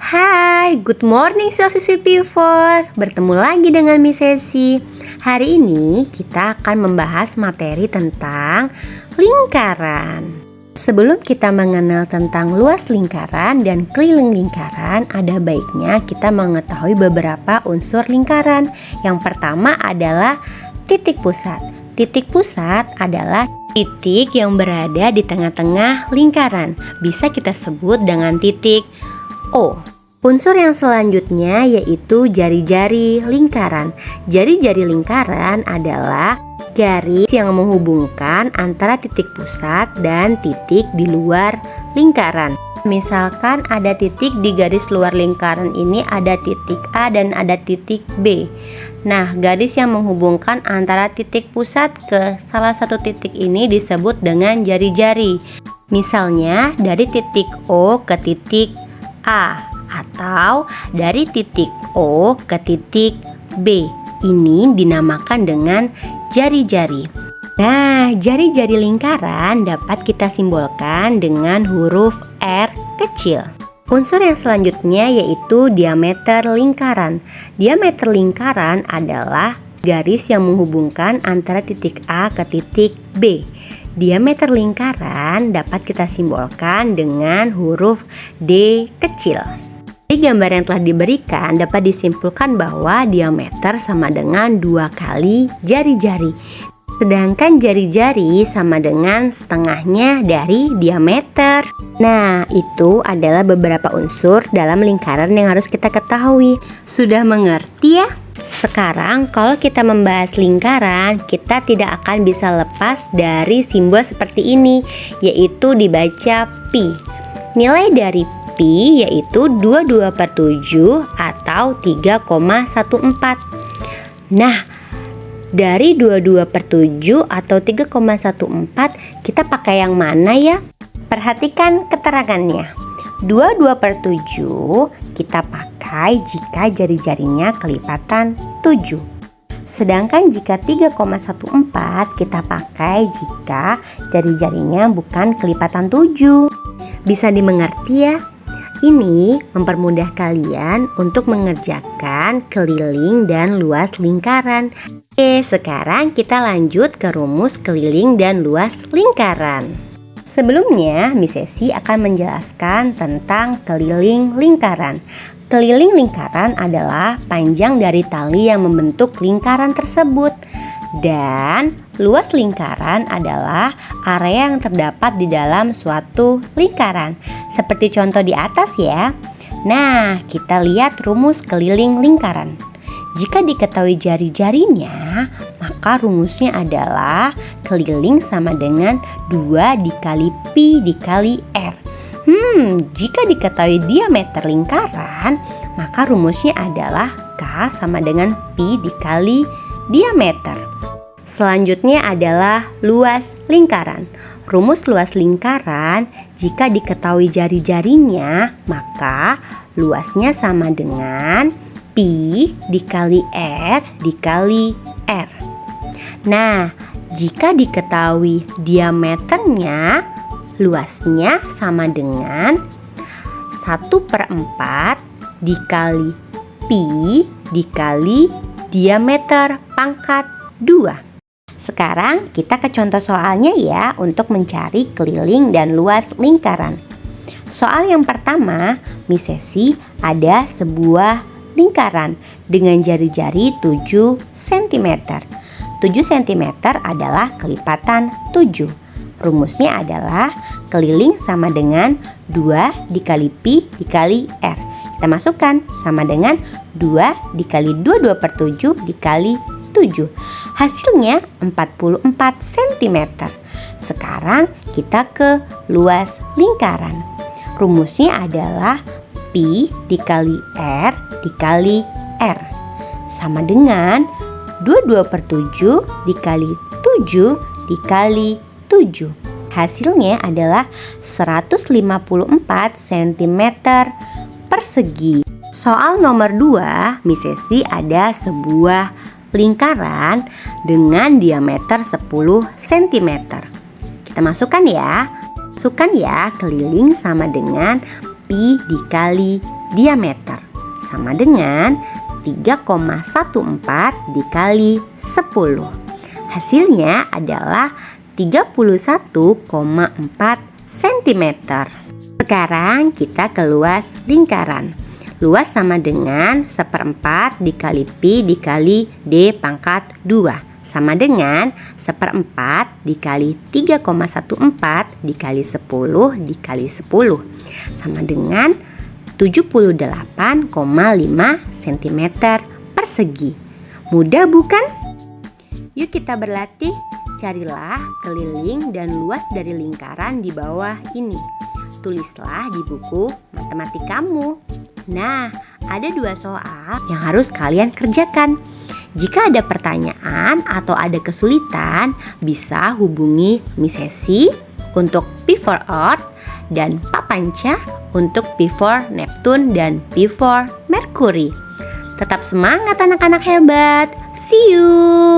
Hai, good morning siswa-siswi P4. Bertemu lagi dengan Miss Sesi. Hari ini kita akan membahas materi tentang lingkaran. Sebelum kita mengenal tentang luas lingkaran dan keliling lingkaran, ada baiknya kita mengetahui beberapa unsur lingkaran. Yang pertama adalah titik pusat. Titik pusat adalah titik yang berada di tengah-tengah lingkaran. Bisa kita sebut dengan titik O. Unsur yang selanjutnya yaitu jari-jari lingkaran. Jari-jari lingkaran adalah garis yang menghubungkan antara titik pusat dan titik di luar lingkaran. Misalkan ada titik di garis luar lingkaran ini, ada titik A dan ada titik B. Nah, garis yang menghubungkan antara titik pusat ke salah satu titik ini disebut dengan jari-jari. Misalnya dari titik O ke titik A atau dari titik O ke titik B. Ini dinamakan dengan jari-jari. Nah, jari-jari lingkaran dapat kita simbolkan dengan huruf R kecil. Unsur yang selanjutnya yaitu diameter lingkaran. Diameter lingkaran adalah garis yang menghubungkan antara titik A ke titik B. Diameter lingkaran dapat kita simbolkan dengan huruf D kecil. Di gambar yang telah diberikan dapat disimpulkan bahwa diameter sama dengan 2 kali jari-jari. Sedangkan jari-jari sama dengan setengahnya dari diameter. Nah, itu adalah beberapa unsur dalam lingkaran yang harus kita ketahui. Sudah mengerti ya? Sekarang kalau kita membahas lingkaran, kita tidak akan bisa lepas dari simbol seperti ini, yaitu dibaca pi. Nilai dari pi yaitu 22/7 atau 3,14. Nah, dari 22/7 atau 3,14 kita pakai yang mana ya? Perhatikan keterangannya. 22/7 kita pakai jika jari-jarinya kelipatan 7. Sedangkan jika 3,14 kita pakai jika jari-jarinya bukan kelipatan 7. Bisa dimengerti ya? Ini mempermudah kalian untuk mengerjakan keliling dan luas lingkaran. Oke, sekarang kita lanjut ke rumus keliling dan luas lingkaran. Sebelumnya, Miss Sesi akan menjelaskan tentang keliling lingkaran. Keliling lingkaran adalah panjang dari tali yang membentuk lingkaran tersebut. Dan luas lingkaran adalah area yang terdapat di dalam suatu lingkaran. Seperti contoh di atas ya. Nah, kita lihat rumus keliling lingkaran. Jika diketahui jari-jarinya, maka rumusnya adalah keliling sama dengan 2 dikali pi dikali R. Jika diketahui diameter lingkaran, maka rumusnya adalah K sama dengan pi dikali diameter. Selanjutnya adalah luas lingkaran. Rumus luas lingkaran, jika diketahui jari-jarinya, maka luasnya sama dengan pi dikali R dikali R. Nah, jika diketahui diameternya, luasnya sama dengan 1/4 dikali pi dikali diameter pangkat 2. Sekarang kita ke contoh soalnya ya untuk mencari keliling dan luas lingkaran. Soal yang pertama, Miss Sesi ada sebuah lingkaran dengan jari-jari 7 cm. 7 cm adalah kelipatan 7. Rumusnya adalah keliling sama dengan 2 dikali pi dikali R. Kita masukkan sama dengan 2 dikali 22/7 dikali 7. Hasilnya 44 cm. Sekarang kita ke luas lingkaran. Rumusnya adalah pi dikali R dikali R sama dengan 22/7 dikali 7 dikali 7. Hasilnya adalah 154 cm persegi. Soal nomor 2, Miss Sesi ada sebuah lingkaran dengan diameter 10 cm. Kita masukkan ya. Masukkan ya, keliling sama dengan pi dikali diameter, sama dengan 3,14 dikali 10. Hasilnya adalah 31,4 cm. Sekarang kita ke luas lingkaran. Luas sama dengan 1/4 dikali pi dikali d pangkat 2, sama dengan 1/4 dikali 3,14 dikali 10 dikali 10, sama dengan 78,5 cm persegi. Mudah bukan? Yuk kita berlatih. Carilah keliling dan luas dari lingkaran di bawah ini. Tulislah di buku matematikamu. Nah, ada 2 soal yang harus kalian kerjakan. Jika ada pertanyaan atau ada kesulitan, bisa hubungi Miss Sesi untuk P for Earth dan Pak Panca untuk P for Neptune dan P for Mercury. Tetap semangat anak-anak hebat. See you!